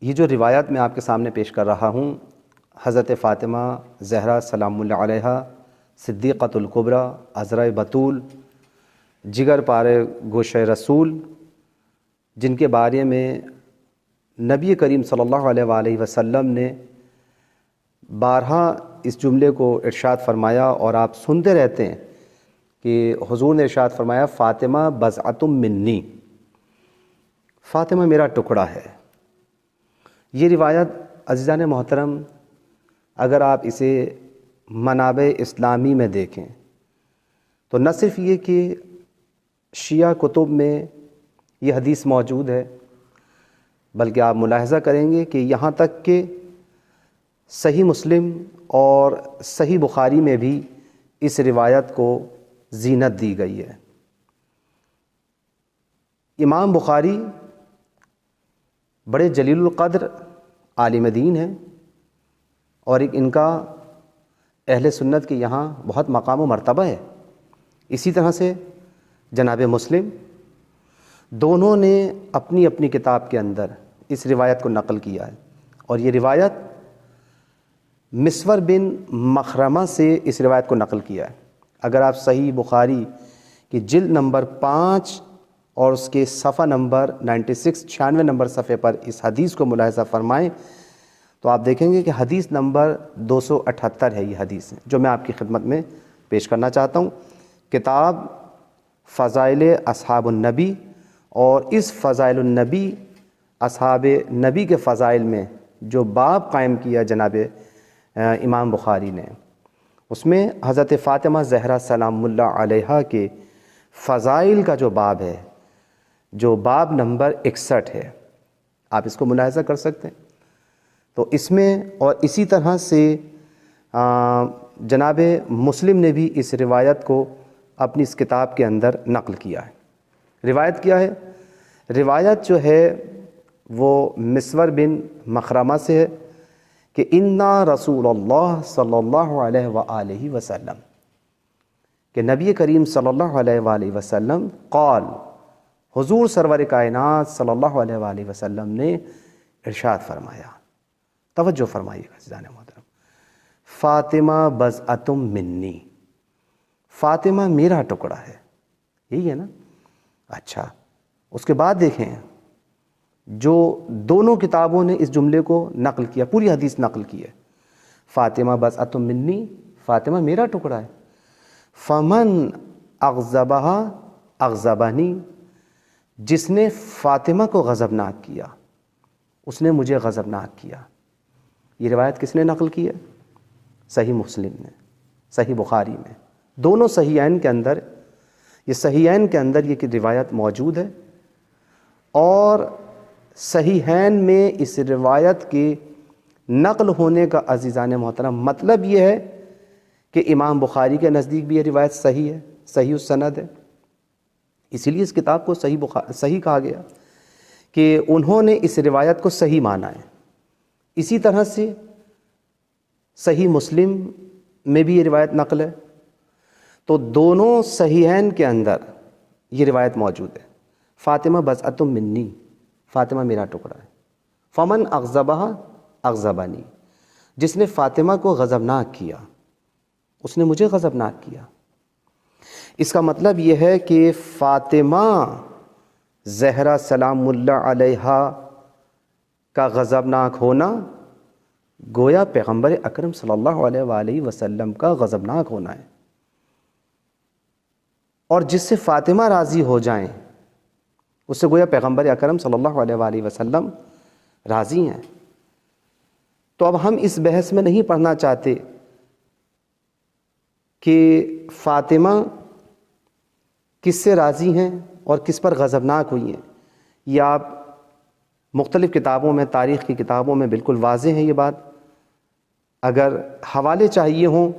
یہ جو روایت میں آپ کے سامنے پیش کر رہا ہوں، حضرت فاطمہ زہرا سلام اللہ علیہا، صدیقۃ الکبریٰ، عذراء بطول، جگر پارے گوشہ رسول، جن کے بارے میں نبی کریم صلی اللہ علیہ وآلہ وسلم نے بارہا اس جملے کو ارشاد فرمایا، اور آپ سنتے رہتے ہیں کہ حضور نے ارشاد فرمایا فاطمہ بضعۃ منی، فاطمہ میرا ٹکڑا ہے۔ یہ روایت عزیزان محترم اگر آپ اسے منابع اسلامی میں دیکھیں تو نہ صرف یہ کہ شیعہ کتب میں یہ حدیث موجود ہے، بلکہ آپ ملاحظہ کریں گے کہ یہاں تک کہ صحیح مسلم اور صحیح بخاری میں بھی اس روایت کو زینت دی گئی ہے۔ امام بخاری بڑے جلیل القدر عالم دین ہیں، اور ایک ان کا اہل سنت کے یہاں بہت مقام و مرتبہ ہے۔ اسی طرح سے جناب مسلم، دونوں نے اپنی اپنی کتاب کے اندر اس روایت کو نقل کیا ہے، اور یہ روایت مسور بن مخرمہ سے اس روایت کو نقل کیا ہے۔ اگر آپ صحیح بخاری کی جلد نمبر 5 اور اس کے صفحہ نمبر 96 نمبر صفحے پر اس حدیث کو ملاحظہ فرمائیں تو آپ دیکھیں گے کہ حدیث نمبر 278 ہے۔ یہ حدیث ہے جو میں آپ کی خدمت میں پیش کرنا چاہتا ہوں۔ کتاب فضائل اصحاب النبی، اور اس فضائل النبی اصحاب نبی کے فضائل میں جو باب قائم کیا جناب امام بخاری نے، اس میں حضرت فاطمہ زہرا سلام اللہ علیہا کے فضائل کا جو باب ہے، جو باب نمبر 61 ہے، آپ اس کو ملاحظہ کر سکتے ہیں۔ تو اس میں اور اسی طرح سے جناب مسلم نے بھی اس روایت کو اپنی اس کتاب کے اندر نقل کیا ہے۔ روایت کیا ہے؟ روایت جو ہے وہ مسور بن مخرمہ سے ہے کہ انا رسول اللہ صلی اللہ علیہ وآلہ وسلم، کہ نبی کریم صلی اللہ علیہ وآلہ وسلم قال، حضور سرور کائنات صلی اللہ علیہ وآلہ وسلم نے ارشاد فرمایا، توجہ فرمائیے عزیزان محترم، فاطمہ بضعۃ منی، فاطمہ میرا ٹکڑا ہے۔ یہی ہے نا؟ اچھا، اس کے بعد دیکھیں جو دونوں کتابوں نے اس جملے کو نقل کیا، پوری حدیث نقل کی ہے، فاطمہ بضعۃ منی، فاطمہ میرا ٹکڑا ہے، فمن اغضبہا اغضبنی، جس نے فاطمہ کو غضبناک کیا اس نے مجھے غضبناک کیا۔ یہ روایت کس نے نقل کی ہے؟ صحیح مسلم نے، صحیح بخاری میں، دونوں صحیحین کے اندر، یہ صحیحین کے اندر یہ روایت موجود ہے، اور صحیحین میں اس روایت کے نقل ہونے کا عزیزان محترم مطلب یہ ہے کہ امام بخاری کے نزدیک بھی یہ روایت صحیح ہے، صحیح السند ہے، اسی لیے اس کتاب کو صحیح کہا گیا کہ انہوں نے اس روایت کو صحیح مانا ہے۔ اسی طرح سے صحیح مسلم میں بھی یہ روایت نقل ہے، تو دونوں صحیحین کے اندر یہ روایت موجود ہے، فاطمہ بضعۃ منی، فاطمہ میرا ٹکڑا ہے، فمن اغضبہا اغضبنی، جس نے فاطمہ کو غضبناک کیا اس نے مجھے غضبناک کیا۔ اس کا مطلب یہ ہے کہ فاطمہ زہرا سلام اللہ علیہا کا غضبناک ہونا گویا پیغمبر اکرم صلی اللہ علیہ وآلہ وسلم کا غضبناک ہونا ہے، اور جس سے فاطمہ راضی ہو جائیں اس سے گویا پیغمبر اکرم صلی اللہ علیہ وآلہ وسلم راضی ہیں۔ تو اب ہم اس بحث میں نہیں پڑھنا چاہتے کہ فاطمہ کس سے راضی ہیں اور کس پر غضبناک ہوئی ہیں۔ یہ آپ مختلف کتابوں میں، تاریخ کی کتابوں میں بالکل واضح ہے یہ بات۔ اگر حوالے چاہیے ہوں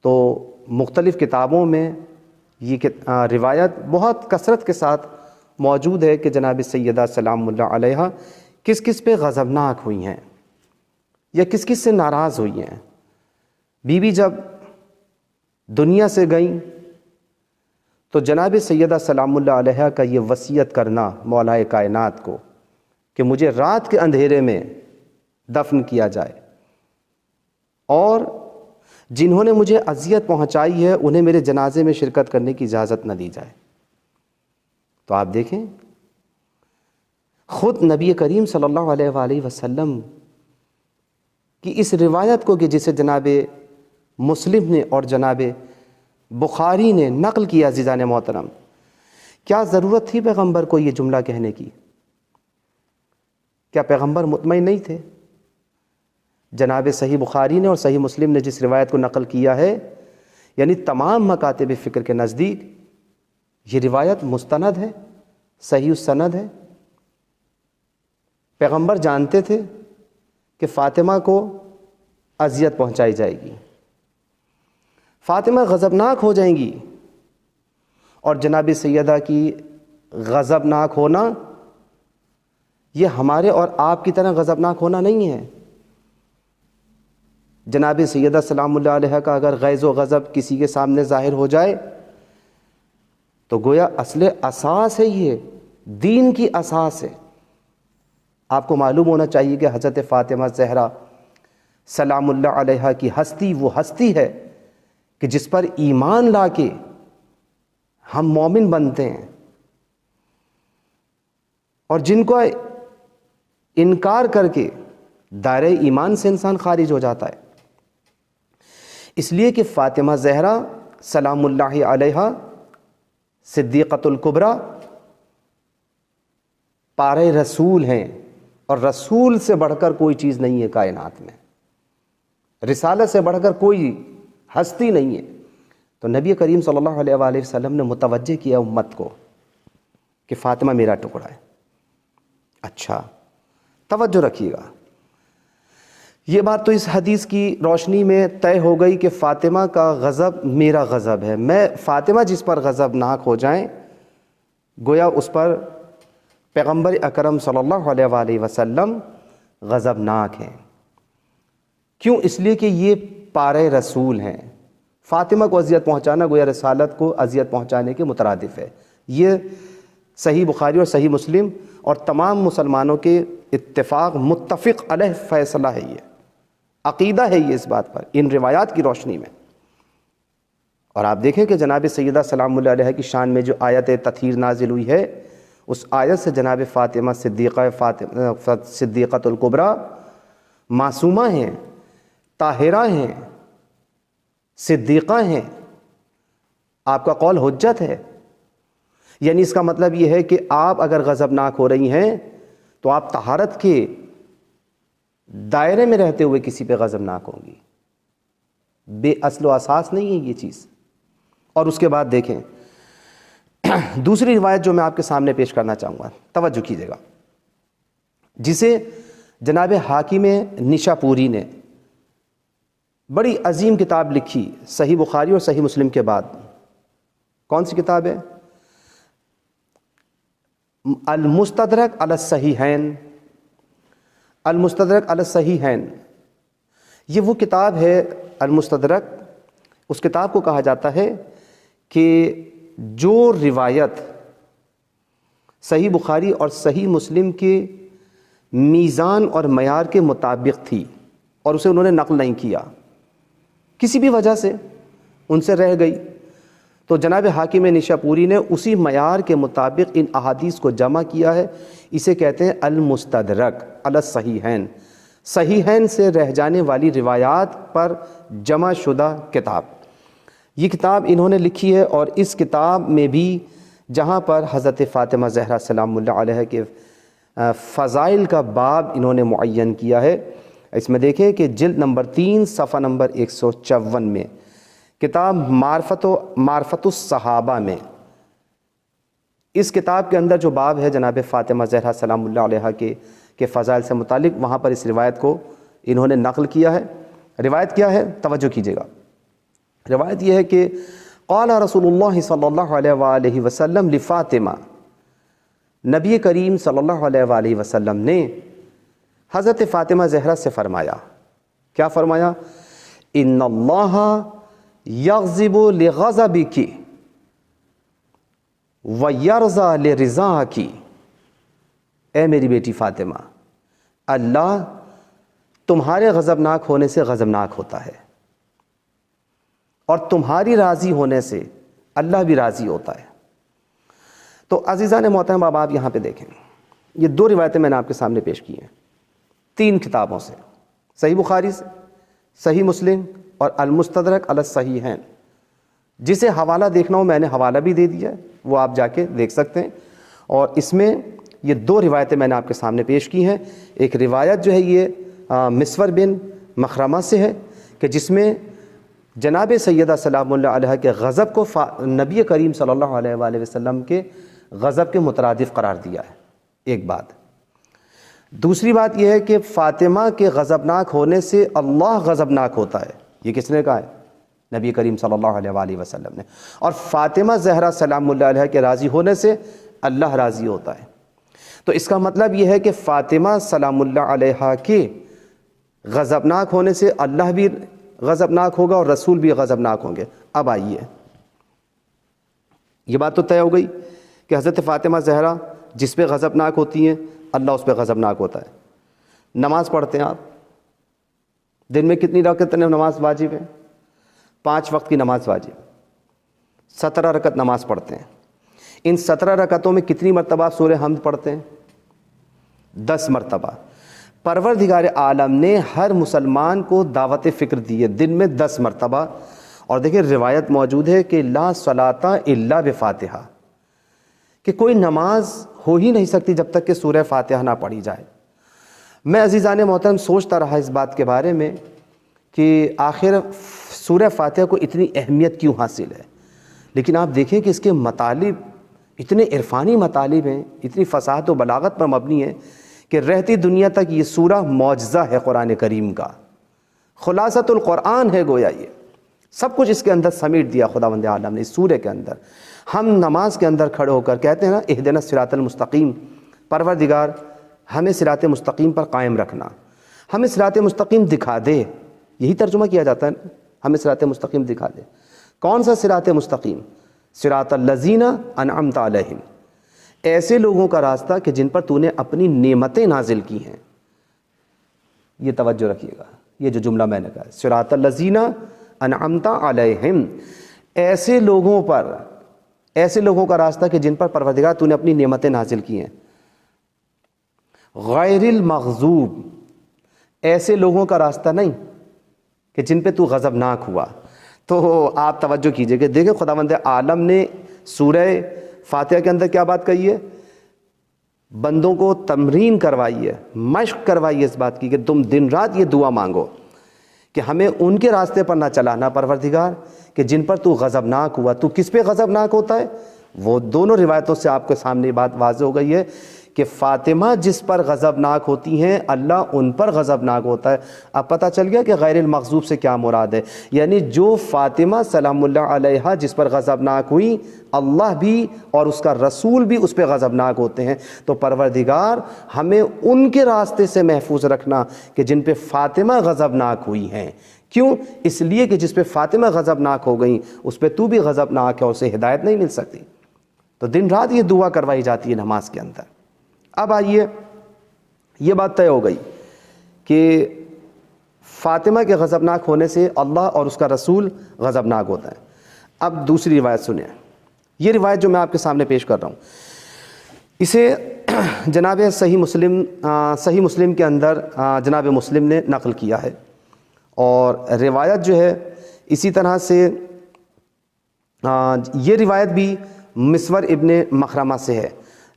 تو مختلف کتابوں میں یہ روایت بہت کثرت کے ساتھ موجود ہے کہ جناب سیدہ سلام اللہ علیہا کس کس پہ غضبناک ہوئی ہیں یا کس کس سے ناراض ہوئی ہیں۔ بی بی جب دنیا سے گئیں تو جناب سیدہ سلام اللہ علیہا کا یہ وصیت کرنا مولا کائنات کو کہ مجھے رات کے اندھیرے میں دفن کیا جائے، اور جنہوں نے مجھے اذیت پہنچائی ہے انہیں میرے جنازے میں شرکت کرنے کی اجازت نہ دی جائے۔ تو آپ دیکھیں خود نبی کریم صلی اللہ علیہ وآلہ وسلم کی اس روایت کو کہ جسے جناب مسلم نے اور جناب بخاری نے نقل کیا، عزیزان محترم، کیا ضرورت تھی پیغمبر کو یہ جملہ کہنے کی؟ کیا پیغمبر مطمئن نہیں تھے؟ جناب صحیح بخاری نے اور صحیح مسلم نے جس روایت کو نقل کیا ہے، یعنی تمام مکاتب فکر کے نزدیک یہ روایت مستند ہے، صحیح السند ہے۔ پیغمبر جانتے تھے کہ فاطمہ کو اذیت پہنچائی جائے گی، فاطمہ غضبناک ہو جائیں گی، اور جناب سیدہ کی غضبناک ہونا یہ ہمارے اور آپ کی طرح غضبناک ہونا نہیں ہے۔ جناب سیدہ سلام اللہ علیہ کا اگر غیظ و غضب کسی کے سامنے ظاہر ہو جائے تو گویا اصل اساس ہے، یہ دین کی اساس ہے۔ آپ کو معلوم ہونا چاہیے کہ حضرت فاطمہ زہرا سلام اللہ علیہ کی ہستی وہ ہستی ہے کہ جس پر ایمان لا کے ہم مومن بنتے ہیں، اور جن کو انکار کر کے دائرہ ایمان سے انسان خارج ہو جاتا ہے۔ اس لیے کہ فاطمہ زہرا سلام اللہ علیہ صدیقۃ الکبریٰ پارے رسول ہیں، اور رسول سے بڑھ کر کوئی چیز نہیں ہے کائنات میں، رسالت سے بڑھ کر کوئی ہستی نہیں ہے۔ تو نبی کریم صلی اللہ علیہ وآلہ وسلم نے متوجہ کیا امت کو کہ فاطمہ میرا ٹکڑا ہے۔ اچھا توجہ رکھیے گا، یہ بات تو اس حدیث کی روشنی میں طے ہو گئی کہ فاطمہ کا غضب میرا غضب ہے، میں فاطمہ جس پر غضبناک ہو جائیں گویا اس پر پیغمبر اکرم صلی اللہ علیہ وآلہ وسلم غضبناک ہیں۔ کیوں؟ اس لیے کہ یہ پارے رسول ہیں۔ فاطمہ کو اذیت پہنچانا گویا رسالت کو اذیت پہنچانے کے مترادف ہے۔ یہ صحیح بخاری اور صحیح مسلم اور تمام مسلمانوں کے اتفاق متفق علیہ فیصلہ ہے، یہ عقیدہ ہے یہ اس بات پر، ان روایات کی روشنی میں۔ اور آپ دیکھیں کہ جناب سیدہ سلام اللہ علیہ کی شان میں جو آیت تطہیر نازل ہوئی ہے، اس آیت سے جناب فاطمہ صدیقۃ الکبریٰ معصومہ ہیں، طاہرہ ہیں، صدیقہ ہیں۔ آپ کا قول حجت ہے، یعنی اس کا مطلب یہ ہے کہ آپ اگر غضبناک ہو رہی ہیں تو آپ طہارت کے دائرے میں رہتے ہوئے کسی پہ غضبناک ہوں گی، بے اصل و اساس نہیں ہے یہ چیز۔ اور اس کے بعد دیکھیں دوسری روایت جو میں آپ کے سامنے پیش کرنا چاہوں گا، توجہ کیجیے گا، جسے جناب حاکم نشاپوری نے بڑی عظیم کتاب لکھی صحیح بخاری اور صحیح مسلم کے بعد۔ کون سی کتاب ہے؟ المستدرک علی الصحیحین۔ المستدرک علی الصحیحین یہ وہ کتاب ہے، المستدرک، اس کتاب کو کہا جاتا ہے کہ جو روایت صحیح بخاری اور صحیح مسلم کے میزان اور معیار کے مطابق تھی اور اسے انہوں نے نقل نہیں کیا، کسی بھی وجہ سے ان سے رہ گئی، تو جناب حاکم نشاپوری نے اسی معیار کے مطابق ان احادیث کو جمع کیا ہے۔ اسے کہتے ہیں المستدرک علی الصحیحین، صحیحین سے رہ جانے والی روایات پر جمع شدہ کتاب۔ یہ کتاب انہوں نے لکھی ہے، اور اس کتاب میں بھی جہاں پر حضرت فاطمہ زہرا سلام اللہ علیہ کے فضائل کا باب انہوں نے معین کیا ہے، اس میں دیکھیں کہ جلد نمبر 3 صفحہ نمبر 154 میں، کتاب معرفت الصحابہ میں، اس کتاب کے اندر جو باب ہے جناب فاطمہ زہرا سلام اللہ علیہ کے فضائل سے متعلق، وہاں پر اس روایت کو انہوں نے نقل کیا ہے۔ روایت کیا ہے؟ توجہ کیجیے گا، روایت یہ ہے کہ قال رسول اللہ صلی اللہ علیہ وآلہ وسلم لفاطمہ، نبی کریم صلی اللہ علیہ وآلہ وسلم نے حضرت فاطمہ زہرا سے فرمایا، کیا فرمایا؟ ان اللہ یغضب لغضبک ویرضی لرضاک، اے میری بیٹی فاطمہ، اللہ تمہارے غضبناک ہونے سے غضبناک ہوتا ہے، اور تمہاری راضی ہونے سے اللہ بھی راضی ہوتا ہے۔ تو عزیزان محترم، اب آپ یہاں پہ دیکھیں، یہ 2 روایتیں میں نے آپ کے سامنے پیش کی ہیں 3 کتابوں سے، صحیح بخاری سے، صحیح مسلم اور المستدرک علی الصحیحین۔ جسے حوالہ دیکھنا ہو میں نے حوالہ بھی دے دیا ہے، وہ آپ جا کے دیکھ سکتے ہیں۔ اور اس میں یہ 2 روایتیں میں نے آپ کے سامنے پیش کی ہیں۔ ایک روایت جو ہے یہ مسور بن مخرمہ سے ہے کہ جس میں جناب سیدہ سلام اللہ علیہ کے غضب کو نبی کریم صلی اللہ علیہ وآلہ وسلم کے غضب کے مترادف قرار دیا ہے، ایک بات۔ دوسری بات یہ ہے کہ فاطمہ کے غضبناک ہونے سے اللہ غضبناک ہوتا ہے، یہ کس نے کہا ہے؟ نبی کریم صلی اللہ علیہ وآلہ وسلم نے۔ اور فاطمہ زہرا سلام اللہ علیہ کے راضی ہونے سے اللہ راضی ہوتا ہے۔ تو اس کا مطلب یہ ہے کہ فاطمہ سلام اللہ علیہ کے غضبناک ہونے سے اللہ بھی غضبناک ہوگا اور رسول بھی غضبناک ہوں گے۔ اب آئیے، یہ بات تو طے ہو گئی کہ حضرت فاطمہ زہرا جس پہ غضبناک ہوتی ہیں اللہ اس پہ غضبناک ہوتا ہے۔ نماز پڑھتے ہیں آپ، دن میں کتنی رکعت نماز واجب ہے؟ 5 وقت کی نماز واجب، 17 رکعت نماز پڑھتے ہیں۔ ان 17 رکعتوں میں کتنی مرتبہ سورہ حمد پڑھتے ہیں؟ 10 مرتبہ۔ پروردگار عالم نے ہر مسلمان کو دعوت فکر دی ہے دن میں 10 مرتبہ۔ اور دیکھیں روایت موجود ہے کہ لا صلاۃ الا بفاتحہ، کہ کوئی نماز ہو ہی نہیں سکتی جب تک کہ سورہ فاتحہ نہ پڑھی جائے۔ میں عزیزان محترم سوچتا رہا اس بات کے بارے میں کہ آخر سورہ فاتحہ کو اتنی اہمیت کیوں حاصل ہے، لیکن آپ دیکھیں کہ اس کے مطالب اتنے عرفانی مطالب ہیں، اتنی فصاحت و بلاغت پر مبنی ہے کہ رہتی دنیا تک یہ سورہ معجزہ ہے قرآن کریم کا، خلاصۃ القرآن ہے گویا۔ یہ سب کچھ اس کے اندر سمیٹ دیا خداوند عالم نے اس سورہ کے اندر۔ ہم نماز کے اندر کھڑے ہو کر کہتے ہیں نا اہدنا الصراط المستقیم، پروردگار ہمیں صراط مستقیم پر قائم رکھنا، ہمیں صراط مستقیم دکھا دے، یہی ترجمہ کیا جاتا ہے نا، ہمیں صراط مستقیم دکھا دے۔ کون سا صراط مستقیم؟ صراط الذین انعمت علیہم، ایسے لوگوں کا راستہ کہ جن پر تو نے اپنی نعمتیں نازل کی ہیں۔ یہ توجہ رکھیے گا، یہ جو جملہ میں نے کہا صراط الذین انعمت علیہم، ایسے لوگوں پر، ایسے لوگوں کا راستہ کہ جن پر پروردگار تو نے اپنی نعمتیں نازل کی ہیں۔ غیر المغضوب، ایسے لوگوں کا راستہ نہیں کہ جن پہ تو غضبناک ہوا۔ تو آپ توجہ کیجئے کہ دیکھیں خداوند عالم نے سورہ فاتحہ کے اندر کیا بات کہی ہے، بندوں کو تمرین کروائی ہے، مشق کروائی ہے اس بات کی کہ تم دن رات یہ دعا مانگو کہ ہمیں ان کے راستے پر نہ چلانا پروردگار کہ جن پر تو غضبناک ہوا۔ تو کس پہ غضبناک ہوتا ہے؟ وہ دونوں روایتوں سے آپ کے سامنے بات واضح ہو گئی ہے کہ فاطمہ جس پر غضبناک ہوتی ہیں اللہ ان پر غضبناک ہوتا ہے۔ اب پتہ چل گیا کہ غیر المغضوب سے کیا مراد ہے، یعنی جو فاطمہ سلام اللہ علیہا جس پر غضبناک ہوئی اللہ بھی اور اس کا رسول بھی اس پہ غضبناک ہوتے ہیں۔ تو پروردگار ہمیں ان کے راستے سے محفوظ رکھنا کہ جن پہ فاطمہ غضبناک ہوئی ہیں۔ کیوں؟ اس لیے کہ جس پہ فاطمہ غضبناک ہو گئیں اس پہ تو بھی غضبناک ہے اور اسے ہدایت نہیں مل سکتی۔ تو دن رات یہ دعا کروائی جاتی ہے نماز کے اندر۔ اب آئیے، یہ بات طے ہو گئی کہ فاطمہ کے غضبناک ہونے سے اللہ اور اس کا رسول غضبناک ہوتا ہے۔ اب دوسری روایت سنیں، یہ روایت جو میں آپ کے سامنے پیش کر رہا ہوں اسے جناب صحیح مسلم کے اندر جناب مسلم نے نقل کیا ہے، اور روایت جو ہے اسی طرح سے یہ روایت بھی مسور ابن مخرمہ سے ہے۔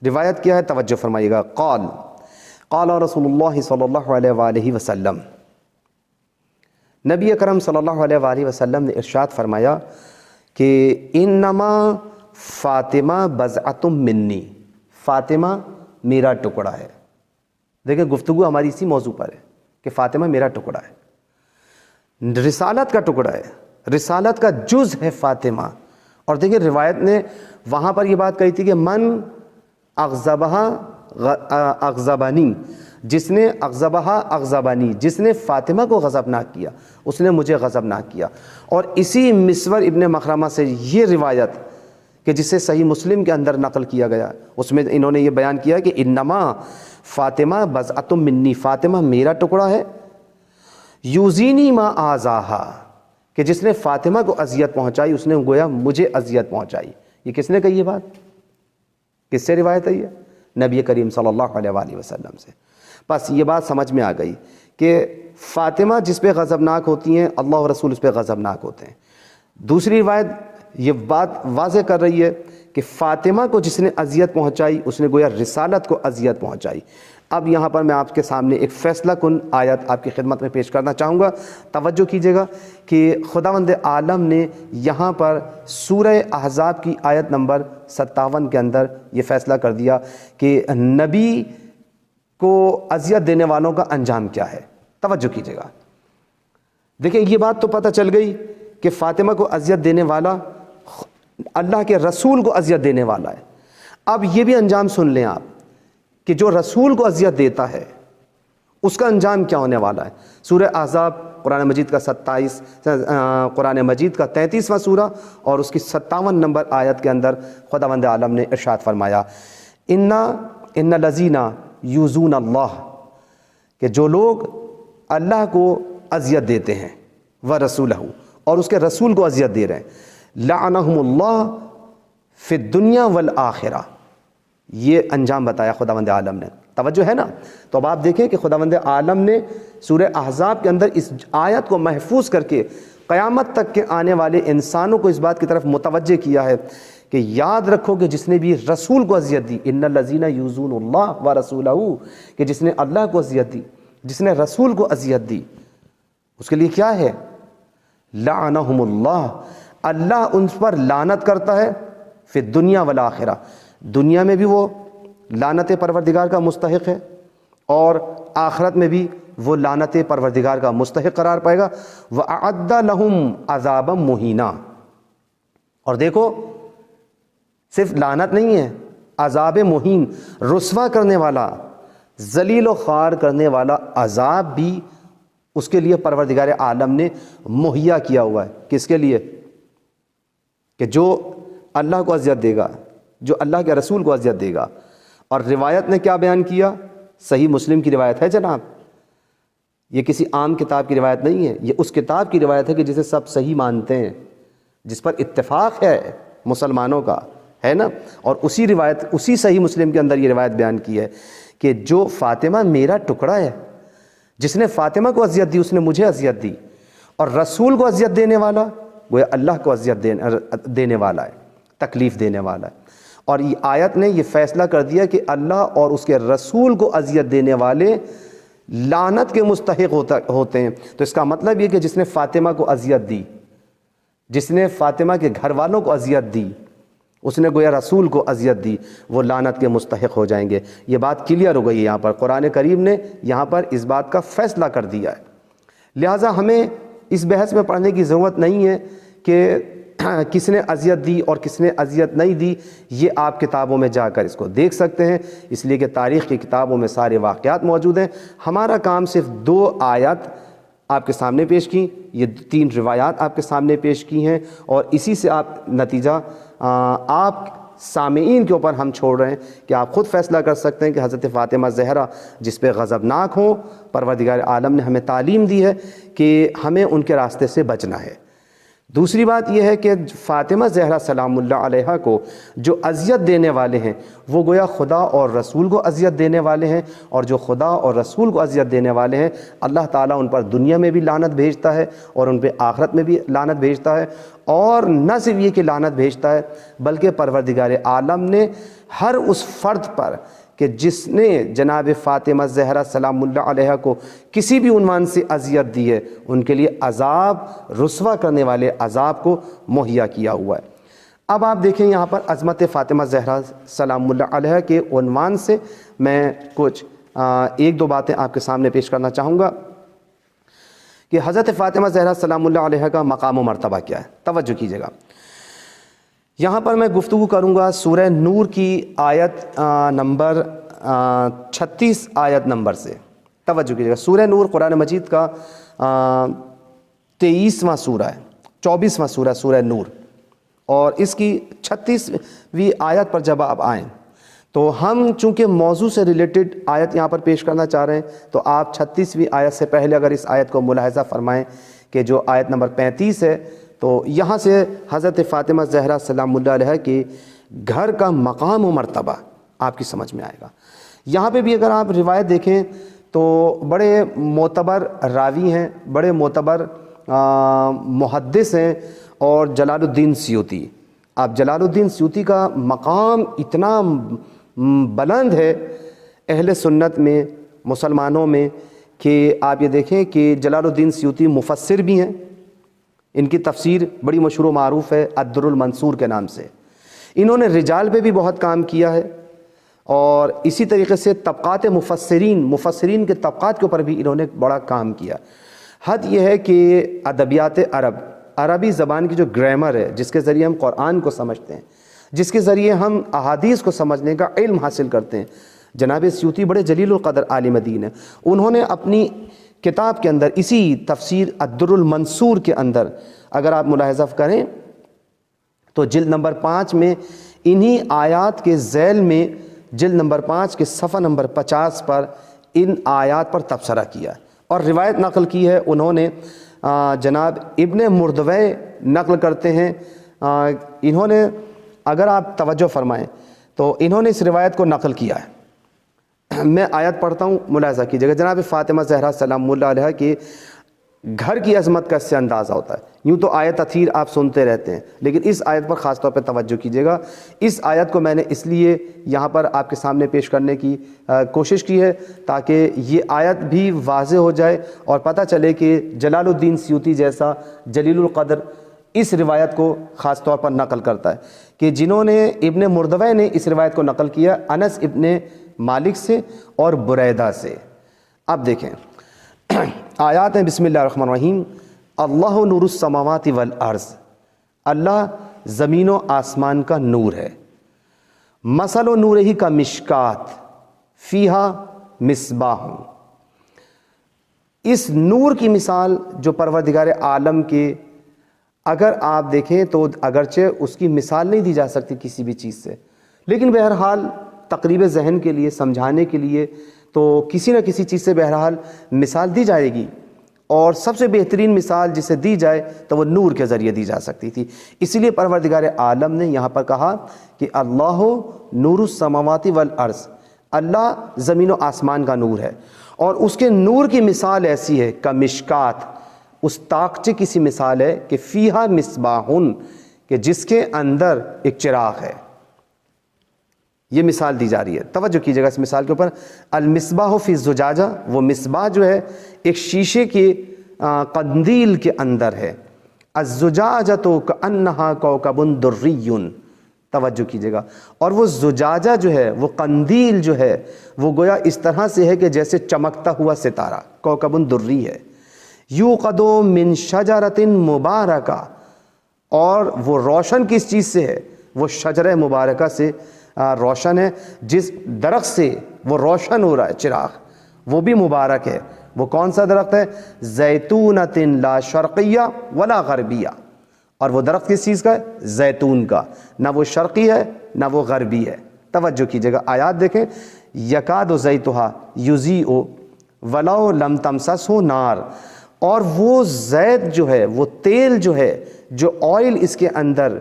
روایت کیا ہے توجہ فرمائیے گا، قال رسول اللہ صلی اللہ علیہ وآلہ وسلم، نبی اکرم صلی اللہ علیہ وآلہ وسلم نے ارشاد فرمایا کہ انما فاطمہ بضعۃ منی، فاطمہ میرا ٹکڑا ہے۔ دیکھیں گفتگو ہماری اسی موضوع پر ہے کہ فاطمہ میرا ٹکڑا ہے، رسالت کا ٹکڑا ہے، رسالت کا جز ہے فاطمہ۔ اور دیکھیں روایت نے وہاں پر یہ بات کہی تھی کہ من اغضبہا اغضبانی، جس نے اغضبہا اغضبانی، جس نے فاطمہ کو غضبناک کیا اس نے مجھے غضبناک کیا۔ اور اسی مسور ابن مخرمہ سے یہ روایت کہ جسے صحیح مسلم کے اندر نقل کیا گیا، اس میں انہوں نے یہ بیان کیا کہ انما فاطمہ بضعۃ منی، فاطمہ میرا ٹکڑا ہے، یوزینی ما آزاہا، کہ جس نے فاطمہ کو اذیت پہنچائی اس نے گویا مجھے اذیت پہنچائی۔ یہ کس نے کہی یہ بات؟ کس سے روایت ہے یہ؟ نبی کریم صلی اللہ علیہ وآلہ وسلم سے۔ بس یہ بات سمجھ میں آ گئی کہ فاطمہ جس پہ غضبناک ہوتی ہیں اللہ اور رسول اس پہ غضبناک ہوتے ہیں۔ دوسری روایت یہ بات واضح کر رہی ہے کہ فاطمہ کو جس نے اذیت پہنچائی اس نے گویا رسالت کو اذیت پہنچائی۔ اب یہاں پر میں آپ کے سامنے ایک فیصلہ کن آیت آپ کی خدمت میں پیش کرنا چاہوں گا، توجہ کیجیے گا کہ خداوند عالم نے یہاں پر سورہ احزاب کی آیت نمبر 57 کے اندر یہ فیصلہ کر دیا کہ نبی کو اذیت دینے والوں کا انجام کیا ہے۔ توجہ کیجیے گا، دیکھیں یہ بات تو پتہ چل گئی کہ فاطمہ کو اذیت دینے والا اللہ کے رسول کو اذیت دینے والا ہے۔ اب یہ بھی انجام سن لیں آپ کہ جو رسول کو اذیت دیتا ہے اس کا انجام کیا ہونے والا ہے۔ سورہ احزاب قرآن مجید کا 33واں سورہ اور اس کی 57 نمبر آیت کے اندر خداوند عالم نے ارشاد فرمایا ان الذین یؤذون اللہ، کہ جو لوگ اللہ کو اذیت دیتے ہیں ورسولہ، اور اس کے رسول کو اذیت دے رہے ہیں، لعنہم اللہ فی الدنیا والآخرہ، یہ انجام بتایا خداوند عالم نے۔ توجہ ہے نا؟ تو اب آپ دیکھیں کہ خداوند عالم نے سورہ احزاب کے اندر اس آیت کو محفوظ کر کے قیامت تک کے آنے والے انسانوں کو اس بات کی طرف متوجہ کیا ہے کہ یاد رکھو کہ جس نے بھی رسول کو اذیت دی، ان الذین یؤذون اللہ ورسولہ، کہ جس نے اللہ کو اذیت دی، جس نے رسول کو اذیت دی، اس کے لیے کیا ہے؟ لعنہم اللہ، اللہ ان پر لعنت کرتا ہے، فی الدنیا والآخرہ، دنیا میں بھی وہ لعنت پروردگار کا مستحق ہے اور آخرت میں بھی وہ لعنت پروردگار کا مستحق قرار پائے گا۔ وَأَعَدَّ لَهُمْ عَذَابًا مُهِينًا، اور دیکھو صرف لعنت نہیں ہے، عذاب مہین، رسوا کرنے والا، ذلیل و خوار کرنے والا عذاب بھی اس کے لیے پروردگار عالم نے مہیا کیا ہوا ہے۔ کس کے لیے؟ کہ جو اللہ کو اذیت دے گا، جو اللہ کے رسول کو اذیت دے گا۔ اور روایت نے کیا بیان کیا؟ صحیح مسلم کی روایت ہے جناب، یہ کسی عام کتاب کی روایت نہیں ہے، یہ اس کتاب کی روایت ہے کہ جسے سب صحیح مانتے ہیں، جس پر اتفاق ہے مسلمانوں کا، ہے نا؟ اور اسی روایت، اسی صحیح مسلم کے اندر یہ روایت بیان کی ہے کہ جو فاطمہ میرا ٹکڑا ہے، جس نے فاطمہ کو اذیت دی اس نے مجھے اذیت دی، اور رسول کو اذیت دینے والا وہ اللہ کو اذیت دینے والا ہے، تکلیف دینے والا ہے۔ اور یہ آیت نے یہ فیصلہ کر دیا کہ اللہ اور اس کے رسول کو اذیت دینے والے لعنت کے مستحق ہوتے ہیں۔ تو اس کا مطلب یہ کہ جس نے فاطمہ کو اذیت دی، جس نے فاطمہ کے گھر والوں کو اذیت دی، اس نے گویا رسول کو اذیت دی، وہ لعنت کے مستحق ہو جائیں گے۔ یہ بات کلیئر ہو گئی ہے، یہاں پر قرآن کریم نے یہاں پر اس بات کا فیصلہ کر دیا ہے۔ لہٰذا ہمیں اس بحث میں پڑھنے کی ضرورت نہیں ہے کہ کس نے اذیت دی اور کس نے اذیت نہیں دی، یہ آپ کتابوں میں جا کر اس کو دیکھ سکتے ہیں، اس لیے کہ تاریخ کی کتابوں میں سارے واقعات موجود ہیں۔ ہمارا کام صرف 2 آیات آپ کے سامنے پیش کی، یہ 3 روایات آپ کے سامنے پیش کی ہیں، اور اسی سے آپ نتیجہ آپ سامعین کے اوپر ہم چھوڑ رہے ہیں کہ آپ خود فیصلہ کر سکتے ہیں کہ حضرت فاطمہ زہرا جس پہ غضبناک ہوں، پروردگار عالم نے ہمیں تعلیم دی ہے کہ ہمیں ان کے راستے سے بچنا ہے۔ دوسری بات یہ ہے کہ فاطمہ زہرا سلام اللہ علیہا کو جو اذیت دینے والے ہیں وہ گویا خدا اور رسول کو اذیت دینے والے ہیں، اور جو خدا اور رسول کو اذیت دینے والے ہیں اللہ تعالیٰ ان پر دنیا میں بھی لعنت بھیجتا ہے اور ان پہ آخرت میں بھی لعنت بھیجتا ہے۔ اور نہ صرف یہ کہ لعنت بھیجتا ہے بلکہ پروردگار عالم نے ہر اس فرد پر کہ جس نے جناب فاطمہ زہرا سلام اللہ علیہا کو کسی بھی عنوان سے اذیت دی ہے ان کے لیے عذاب، رسوا کرنے والے عذاب کو مہیا کیا ہوا ہے۔ اب آپ دیکھیں یہاں پر عظمت فاطمہ زہرا سلام اللہ علیہا کے عنوان سے میں کچھ 1-2 باتیں آپ کے سامنے پیش کرنا چاہوں گا کہ حضرت فاطمہ زہرا سلام اللہ علیہا کا مقام و مرتبہ کیا ہے۔ توجہ کیجیے گا، یہاں پر میں گفتگو کروں گا سورہ نور کی آیت نمبر 36 آیت نمبر سے۔ توجہ کیجیے گا، سورہ نور قرآن مجید کا 23واں سورہ ہے، 24واں سورہ سورہ نور، اور اس کی 36ویں آیت پر جب آپ آئیں تو ہم چونکہ موضوع سے ریلیٹڈ آیت یہاں پر پیش کرنا چاہ رہے ہیں، تو آپ 36ویں آیت سے پہلے اگر اس آیت کو ملاحظہ فرمائیں کہ جو آیت نمبر 35 ہے، تو یہاں سے حضرت فاطمہ زہرا سلام اللہ علیہ کے گھر کا مقام و مرتبہ آپ کی سمجھ میں آئے گا۔ یہاں پہ بھی اگر آپ روایت دیکھیں تو بڑے معتبر راوی ہیں، بڑے معتبر محدث ہیں، اور جلال الدین سیوطی، آپ جلال الدین سیوطی کا مقام اتنا بلند ہے اہل سنت میں، مسلمانوں میں، کہ آپ یہ دیکھیں کہ جلال الدین سیوطی مفسر بھی ہیں، ان کی تفسیر بڑی مشہور و معروف ہے الدر المنصور کے نام سے۔ انہوں نے رجال پہ بھی بہت کام کیا ہے، اور اسی طریقے سے طبقات مفسرین کے طبقات کے اوپر بھی انہوں نے بڑا کام کیا۔ حد یہ ہے کہ ادبیات عربی زبان کی جو گرامر ہے، جس کے ذریعے ہم قرآن کو سمجھتے ہیں، جس کے ذریعے ہم احادیث کو سمجھنے کا علم حاصل کرتے ہیں، جناب سیوطی بڑے جلیل القدر عالم دین ہیں۔ انہوں نے اپنی کتاب کے اندر، اسی تفسیر الدر المنصور کے اندر اگر آپ ملاحظہ کریں تو جلد نمبر 5 میں انہی آیات کے ذیل میں، جلد نمبر 5 کے صفحہ نمبر 50 پر ان آیات پر تبصرہ کیا اور روایت نقل کی ہے۔ انہوں نے جناب ابن مردوے نقل کرتے ہیں، انہوں نے، اگر آپ توجہ فرمائیں تو انہوں نے اس روایت کو نقل کیا ہے۔ میں آیت پڑھتا ہوں، ملاحظہ کیجیے گا۔ جناب فاطمہ زہرا سلام اللہ علیہ کے گھر کی عظمت کا اس سے اندازہ ہوتا ہے۔ یوں تو آیت اثیر آپ سنتے رہتے ہیں، لیکن اس آیت پر خاص طور پہ توجہ کیجیے گا۔ اس آیت کو میں نے اس لیے یہاں پر آپ کے سامنے پیش کرنے کی کوشش کی ہے تاکہ یہ آیت بھی واضح ہو جائے اور پتہ چلے کہ جلال الدین سیوطی جیسا جلیل القدر اس روایت کو خاص طور پر نقل کرتا ہے، کہ جنہوں نے ابن مردوے نے اس روایت کو نقل کیا انس ابن مالک سے اور بریدہ سے۔ اب دیکھیں آیات ہیں، بسم اللہ الرحمن الرحیم۔ اللہ نور السماوات والارض، اللہ زمین و آسمان کا نور ہے۔ مثل و نور ہی کا مشکات فیہا مصباح، اس نور کی مثال جو پروردگار عالم کے، اگر آپ دیکھیں تو اگرچہ اس کی مثال نہیں دی جا سکتی کسی بھی چیز سے، لیکن بہرحال تقریب ذہن کے لیے، سمجھانے کے لیے تو کسی نہ کسی چیز سے بہرحال مثال دی جائے گی، اور سب سے بہترین مثال جسے دی جائے تو وہ نور کے ذریعے دی جا سکتی تھی۔ اسی لیے پروردگار عالم نے یہاں پر کہا کہ اللہ نور السماوات والارض، اللہ زمین و آسمان کا نور ہے، اور اس کے نور کی مثال ایسی ہے کمشکات، اس طاقچے کی سی مثال ہے کہ فیہا مصباح، کہ جس کے اندر ایک چراغ ہے۔ یہ مثال دی جا رہی ہے، توجہ کیجیے گا اس مثال کے اوپر۔ المصباح فی الزجاجہ، وہ مصباح جو ہے ایک شیشے کے قندیل کے اندر ہے۔ الزجاجۃ کأنہا کوکب دری، توجہ کیجیے گا، اور وہ زجاجہ جو ہے، وہ قندیل جو ہے، وہ گویا اس طرح سے ہے کہ جیسے چمکتا ہوا ستارہ، کوکب دری ہے۔ یوقد من شجرۃ مبارکہ، اور وہ روشن کس چیز سے ہے؟ وہ شجرہ مبارکہ سے روشن ہے، جس درخت سے وہ روشن ہو رہا ہے چراغ، وہ بھی مبارک ہے۔ وہ کون سا درخت ہے؟ زیتونۃ لا شرقیہ ولا غربیہ، اور وہ درخت کس چیز کا ہے؟ زیتون کا، نہ وہ شرقی ہے نہ وہ غربی ہے۔ توجہ کیجیے گا، آیات دیکھیں۔ یکاد زیتھا یضیء ولو لم تمسسہ نار، اور وہ زیت جو ہے، وہ تیل جو ہے، جو آئل اس کے اندر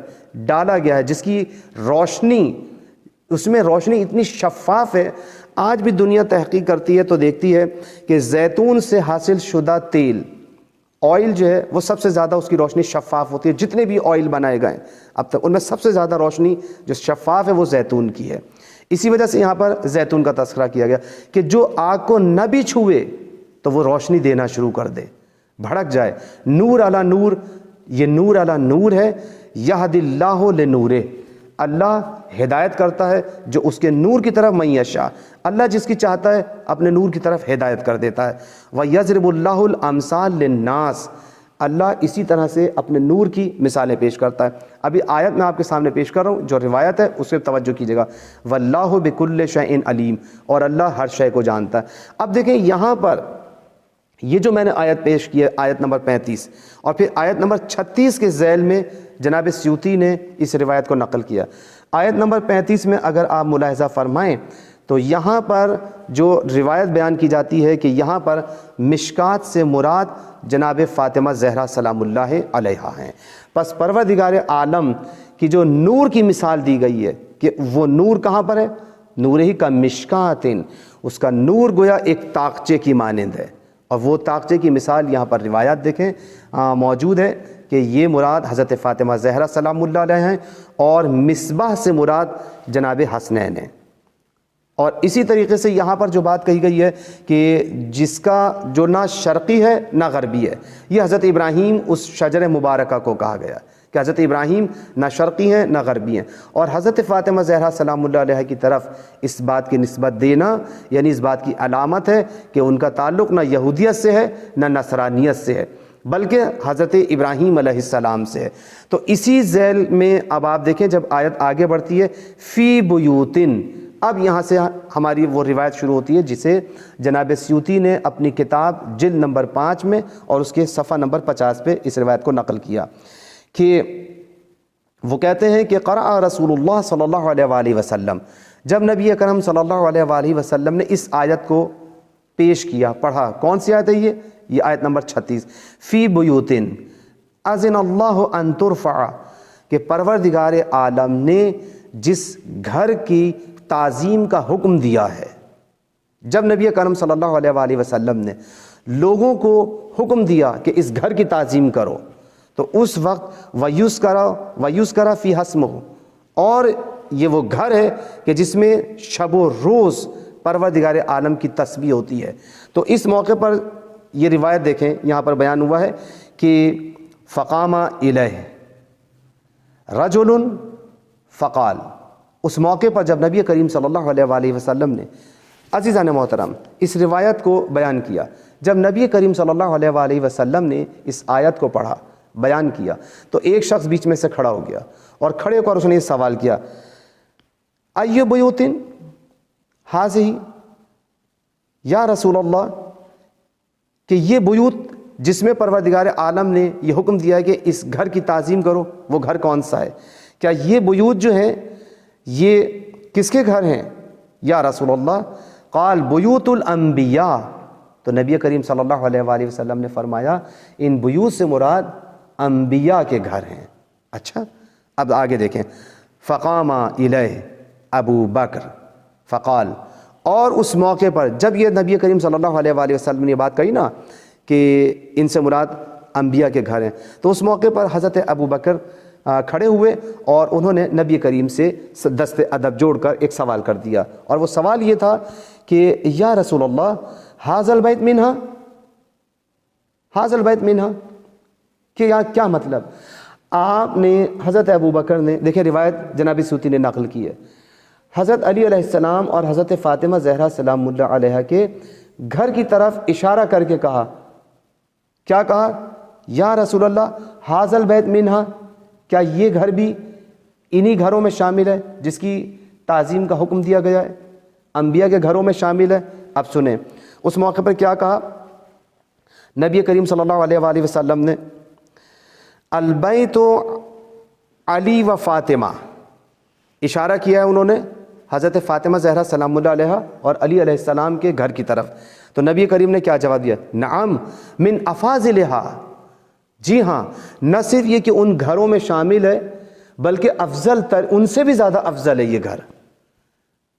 ڈالا گیا ہے، جس کی روشنی، اس میں روشنی اتنی شفاف ہے، آج بھی دنیا تحقیق کرتی ہے تو دیکھتی ہے کہ زیتون سے حاصل شدہ تیل، آئل جو ہے، وہ سب سے زیادہ اس کی روشنی شفاف ہوتی ہے۔ جتنے بھی آئل بنائے گئے اب تک، ان میں سب سے زیادہ روشنی جو شفاف ہے وہ زیتون کی ہے۔ اسی وجہ سے یہاں پر زیتون کا تذکرہ کیا گیا کہ جو آگ کو نہ بھی چھوئے تو وہ روشنی دینا شروع کر دے، بھڑک جائے۔ نور علی نور، یہ نور علی نور ہے۔ یہد اللہ لنورہ، اللہ ہدایت کرتا ہے جو اس کے نور کی طرف، من یشاء، اللہ جس کی چاہتا ہے اپنے نور کی طرف ہدایت کر دیتا ہے۔ وَيَضْرِبُ اللَّهُ الْأَمْثَالَ لِلنَّاسِ، اللہ اسی طرح سے اپنے نور کی مثالیں پیش کرتا ہے۔ ابھی آیت میں آپ کے سامنے پیش کر رہا ہوں، جو روایت ہے اس پہ توجہ کیجیے گا۔ وَاللَّهُ بِكُلِّ شَيْءٍ عَلِيمٌ، اور اللہ ہر شے کو جانتا ہے۔ اب دیکھیں یہاں پر یہ جو میں نے آیت پیش کی ہے آیت نمبر 35 اور پھر آیت نمبر 36 کے ذیل میں جناب سیوطی نے اس روایت کو نقل کیا۔ آیت نمبر 35 میں اگر آپ ملاحظہ فرمائیں تو یہاں پر جو روایت بیان کی جاتی ہے کہ یہاں پر مشکات سے مراد جناب فاطمہ زہرا سلام اللہ علیہا ہیں۔ پس پروردگار عالم کی جو نور کی مثال دی گئی ہے کہ وہ نور کہاں پر ہے؟ نور ہی کا مشکاتن، اس کا نور گویا ایک طاقچے کی مانند ہے، اور وہ طاقچے کی مثال یہاں پر روایات دیکھیں موجود ہے کہ یہ مراد حضرت فاطمہ زہرا سلام اللہ علیہ ہیں، اور مصباح سے مراد جناب حسنین ہیں۔ اور اسی طریقے سے یہاں پر جو بات کہی گئی ہے کہ جس کا جو نہ شرقی ہے نہ غربی ہے، یہ حضرت ابراہیم اس شجر مبارکہ کو کہا گیا کہ حضرت ابراہیم نہ شرقی ہیں نہ غربی ہیں، اور حضرت فاطمہ زہرا سلام اللہ علیہ کی طرف اس بات کی نسبت دینا یعنی اس بات کی علامت ہے کہ ان کا تعلق نہ یہودیت سے ہے نہ نصرانیت سے ہے، بلکہ حضرت ابراہیم علیہ السلام سے ہے۔ تو اسی ذیل میں اب آپ دیکھیں جب آیت آگے بڑھتی ہے فی بیوتن، اب یہاں سے ہماری وہ روایت شروع ہوتی ہے جسے جناب سیوطی نے اپنی کتاب جلد نمبر 5 میں اور اس کے صفحہ نمبر 50 پہ اس روایت کو نقل کیا کہ وہ کہتے ہیں کہ قرأ رسول اللہ صلی اللہ علیہ وآلہ وسلم، جب نبی اکرم صلی اللہ علیہ وآلہ وسلم نے اس آیت کو پیش کیا، پڑھا، کون سی آیت ہے یہ آیت نمبر 36، فی بیوتن اذن اللہ ان ترفع، کہ پروردگار عالم نے جس گھر کی تعظیم کا حکم دیا ہے۔ جب نبی اکرم صلی اللہ علیہ وآلہ وسلم نے لوگوں کو حکم دیا کہ اس گھر کی تعظیم کرو، تو اس وقت وَيُذْكَرَ فِيهَا اسْمُهُ، اور یہ وہ گھر ہے کہ جس میں شب و روز پروردگار عالم کی تسبیح ہوتی ہے۔ تو اس موقع پر یہ روایت دیکھیں، یہاں پر بیان ہوا ہے کہ فقام الیہ رجل فقال، اس موقع پر جب نبی کریم صلی اللہ علیہ وآلہ وسلم نے، عزیزان محترم، اس روایت کو بیان کیا، جب نبی کریم صلی اللہ علیہ وآلہ وسلم نے اس آیت کو پڑھا، بیان کیا، تو ایک شخص بیچ میں سے کھڑا ہو گیا، اور کھڑے ہو کر اس نے یہ سوال کیا، ای بیوتن ہذہ، یا رسول اللہ، کہ یہ بیوت جس میں پروردگار عالم نے یہ حکم دیا ہے کہ اس گھر کی تعظیم کرو، وہ گھر کون سا ہے؟ کیا یہ بیوت جو ہیں یہ کس کے گھر ہیں یا رسول اللہ؟ قال بیوت الانبیاء، تو نبی کریم صلی اللہ علیہ وآلہ وسلم نے فرمایا ان بیوت سے مراد انبیاء کے گھر ہیں۔ اچھا، اب آگے دیکھیں، فقام الیہ ابو بکر فقال، اور اس موقع پر جب یہ نبی کریم صلی اللہ علیہ وآلہ وسلم نے یہ بات کہی نا کہ ان سے مراد انبیاء کے گھر ہیں، تو اس موقع پر حضرت ابو بکر کھڑے ہوئے اور انہوں نے نبی کریم سے دست ادب جوڑ کر ایک سوال کر دیا، اور وہ سوال یہ تھا کہ یا رسول اللہ ھذا البیت منہا، ھذا البیت منہا، کہ یہاں کیا مطلب؟ آپ نے حضرت ابو بکر نے، دیکھیں روایت جناب سیوطی نے نقل کی ہے، حضرت علی علیہ السلام اور حضرت فاطمہ زہرا سلام اللہ علیہ کے گھر کی طرف اشارہ کر کے کہا، کیا کہا؟ یا رسول اللہ ھذا البیت منہا، کیا یہ گھر بھی انہی گھروں میں شامل ہے جس کی تعظیم کا حکم دیا گیا ہے، انبیاء کے گھروں میں شامل ہے؟ اب سنیں اس موقع پر کیا کہا نبی کریم صلی اللہ علیہ وآلہ وسلم نے، البیت علی و فاطمہ، اشارہ کیا ہے انہوں نے حضرت فاطمہ زہرا سلام اللہ علیہ اور علی علیہ السلام کے گھر کی طرف، تو نبی کریم نے کیا جواب دیا؟ نعم من افاضلہا، جی ہاں، نہ صرف یہ کہ ان گھروں میں شامل ہے بلکہ افضل تر، ان سے بھی زیادہ افضل ہے یہ گھر۔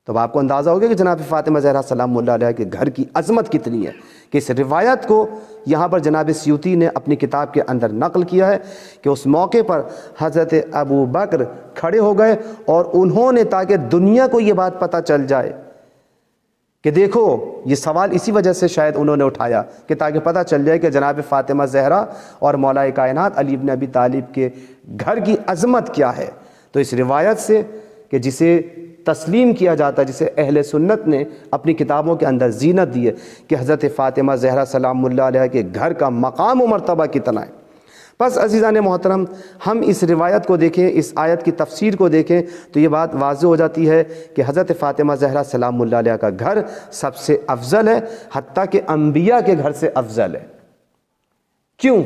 تو آپ کو اندازہ ہو گیا کہ جناب فاطمہ زہرا سلام اللہ علیہ کے گھر کی عظمت کتنی ہے، کہ اس روایت کو یہاں پر جناب سیوطی نے اپنی کتاب کے اندر نقل کیا ہے کہ اس موقع پر حضرت ابو بکر کھڑے ہو گئے اور انہوں نے، تاکہ دنیا کو یہ بات پتہ چل جائے کہ دیکھو، یہ سوال اسی وجہ سے شاید انہوں نے اٹھایا کہ تاکہ پتہ چل جائے کہ جناب فاطمہ زہرا اور مولا کائنات علی بن ابی طالب کے گھر کی عظمت کیا ہے۔ تو اس روایت سے کہ جسے تسلیم کیا جاتا ہے، جسے اہل سنت نے اپنی کتابوں کے اندر زینت دی ہے کہ حضرت فاطمہ زہرا سلام اللہ علیہ کے گھر کا مقام و مرتبہ کتنا ہے۔ بس عزیزان محترم، ہم اس روایت کو دیکھیں، اس آیت کی تفسیر کو دیکھیں تو یہ بات واضح ہو جاتی ہے کہ حضرت فاطمہ زہرا سلام اللہ علیہ کا گھر سب سے افضل ہے، حتیٰ کہ انبیاء کے گھر سے افضل ہے۔ کیوں؟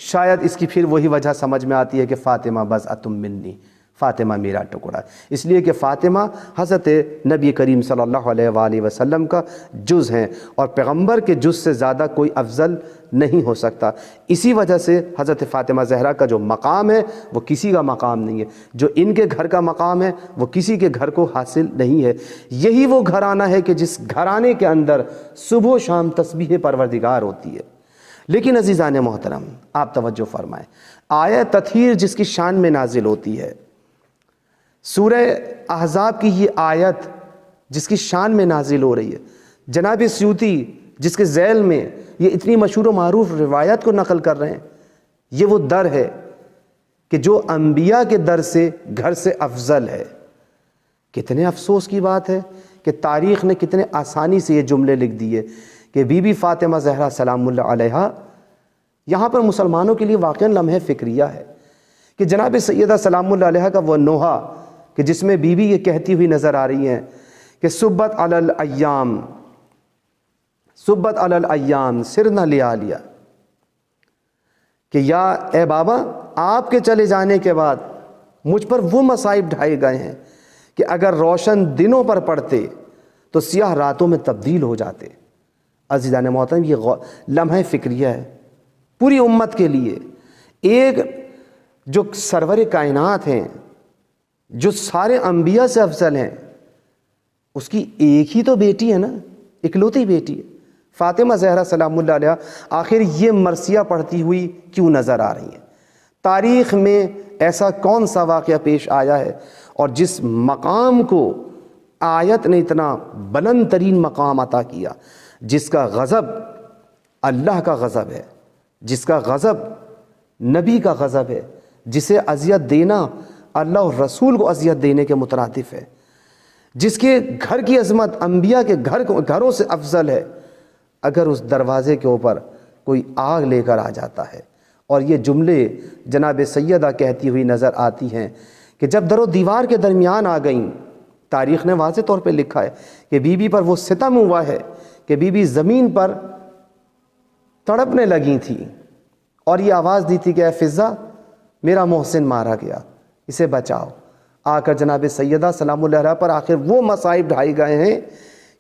شاید اس کی پھر وہی وجہ سمجھ میں آتی ہے کہ فاطمہ بضعۃ منی، فاطمہ میرا ٹکڑا ہے، اس لیے کہ فاطمہ حضرت نبی کریم صلی اللہ علیہ وآلہ وسلم کا جز ہیں، اور پیغمبر کے جز سے زیادہ کوئی افضل نہیں ہو سکتا۔ اسی وجہ سے حضرت فاطمہ زہرا کا جو مقام ہے وہ کسی کا مقام نہیں ہے، جو ان کے گھر کا مقام ہے وہ کسی کے گھر کو حاصل نہیں ہے۔ یہی وہ گھرانہ ہے کہ جس گھرانے کے اندر صبح و شام تسبیح پروردگار ہوتی ہے۔ لیکن عزیزان محترم، آپ توجہ فرمائیں، آیت تطہیر جس کی شان میں نازل ہوتی ہے، سورہ احزاب کی یہ آیت جس کی شان میں نازل ہو رہی ہے، جناب سیوطی جس کے ذیل میں یہ اتنی مشہور و معروف روایت کو نقل کر رہے ہیں، یہ وہ در ہے کہ جو انبیاء کے در سے گھر سے افضل ہے۔ کتنے افسوس کی بات ہے کہ تاریخ نے کتنے آسانی سے یہ جملے لکھ دیے کہ بی بی فاطمہ زہرا سلام اللہ علیہا، یہاں پر مسلمانوں کے لیے واقعاً لمحہ فکریہ ہے کہ جناب سیدہ سلام اللہ علیہا کا وہ نوحہ کہ جس میں بی بی یہ کہتی ہوئی نظر آ رہی ہیں کہ صبت علی الایام، صبت علی الایام سرنا لیالیا، کہ یا اے بابا آپ کے چلے جانے کے بعد مجھ پر وہ مصائب ڈھائے گئے ہیں کہ اگر روشن دنوں پر پڑتے تو سیاہ راتوں میں تبدیل ہو جاتے۔ عزیزان محترم، یہ لمحہ فکریہ ہے پوری امت کے لیے۔ ایک جو سرور کائنات ہیں، جو سارے انبیاء سے افضل ہیں، اس کی ایک ہی تو بیٹی ہے نا، اکلوتی بیٹی ہے فاطمہ زہرا سلام اللہ علیہ، آخر یہ مرثیہ پڑھتی ہوئی کیوں نظر آ رہی ہیں؟ تاریخ میں ایسا کون سا واقعہ پیش آیا ہے اور جس مقام کو آیت نے اتنا بلند ترین مقام عطا کیا، جس کا غضب اللہ کا غضب ہے، جس کا غضب نبی کا غضب ہے، جسے اذیت دینا اللہ اور رسول کو اذیت دینے کے مترادف ہے، جس کے گھر کی عظمت انبیاء کے گھروں سے افضل ہے، اگر اس دروازے کے اوپر کوئی آگ لے کر آ جاتا ہے اور یہ جملے جناب سیدہ کہتی ہوئی نظر آتی ہیں کہ جب در و دیوار کے درمیان آ گئیں، تاریخ نے واضح طور پہ لکھا ہے کہ بی بی پر وہ ستم ہوا ہے کہ بی بی زمین پر تڑپنے لگی تھی اور یہ آواز دی تھی کہ اے فضہ میرا محسن مارا گیا، اسے بچاؤ۔ آ کر جناب سیدہ سلام اللہ علیہ پر آخر وہ مصائب ڈھائے گئے ہیں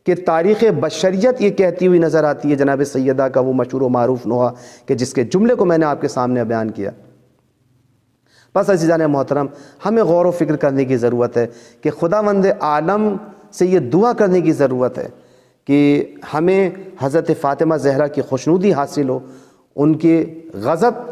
کہ تاریخ بشریت یہ کہتی ہوئی نظر آتی ہے، جناب سیدہ کا وہ مشہور و معروف نوحہ کہ جس کے جملے کو میں نے آپ کے سامنے بیان کیا۔ بس عزیزان محترم، ہمیں غور و فکر کرنے کی ضرورت ہے کہ خداوند عالم سے یہ دعا کرنے کی ضرورت ہے کہ ہمیں حضرت فاطمہ زہرا کی خوشنودی حاصل ہو، ان کے غضب،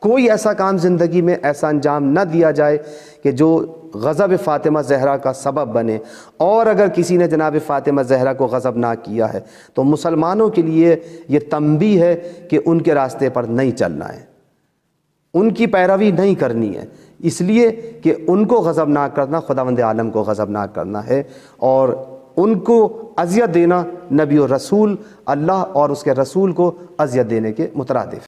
کوئی ایسا کام زندگی میں ایسا انجام نہ دیا جائے کہ جو غضب فاطمہ زہرا کا سبب بنے، اور اگر کسی نے جناب فاطمہ زہرا کو غضب نہ کیا ہے تو مسلمانوں کے لیے یہ تنبیہ ہے کہ ان کے راستے پر نہیں چلنا ہے، ان کی پیروی نہیں کرنی ہے، اس لیے کہ ان کو غضبناک کرنا خداوند عالم کو غضبناک کرنا ہے، اور ان کو اذیت دینا نبی و رسول، اللہ اور اس کے رسول کو اذیت دینے کے مترادف ہے۔